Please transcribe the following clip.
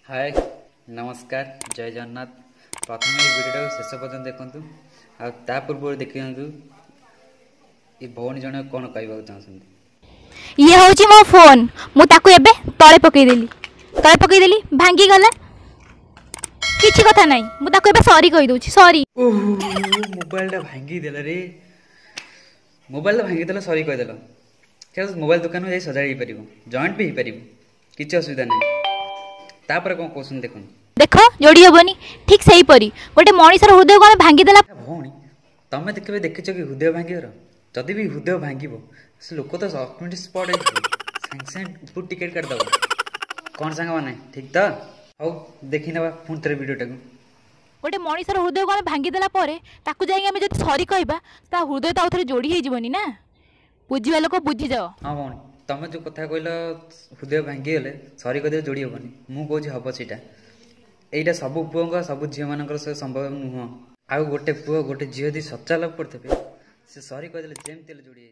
हाय नमस्कार जय जगन्नाथ। प्रथम भिडियो शेष पर्यटन देखु आ पूर्व देखी ये भौणी जन कौन कहवाक चाहते। ये हूँ मो फोन मुझे तले पकईदेली भांगी गला किसी कथा ना मुझे सॉरी कहीदे सॉरी। मोबाइल भांगीदेल रे मोबाइल भांगीदेल सॉरी कहीदेल क्या मोबाइल दुकान में सजाड़ी पार जॉइंट भी हो पार किसी असुविधा नहीं। तापर कौन कहते देख देख जोड़ी हेनी ठीक से परी गोटे मनीषर हृदय को भांगीदेला। भौणी तुम केवे देखिच कि हृदय भांगर जदि भी हृदय भांग से लोक तो ऑटोमेटिक स्पॉट सागे सागे टिकेट काटिदेव कौन सांग मैंने ठीक तो हौ देखी ना पुणी थे भिडियोटा गोटे मनीषर हृदय को भांगीदेला जाए सरी कहवा हृदय तो आउ थे जोड़ी होनी ना बुझा लोक बुझी जाओ। हाँ भौणी तुम जो कथा कहल हृदय भांगीगले सरी कदे जोड़ी हेनी मुझे हम सीटा यहीटा सब पुओं सब झील मान संभव नुह। आउ गोटे पुओ गोटे झील यदि सच्चा लग पड़े से सरी कहीदे जेमती जोड़ी।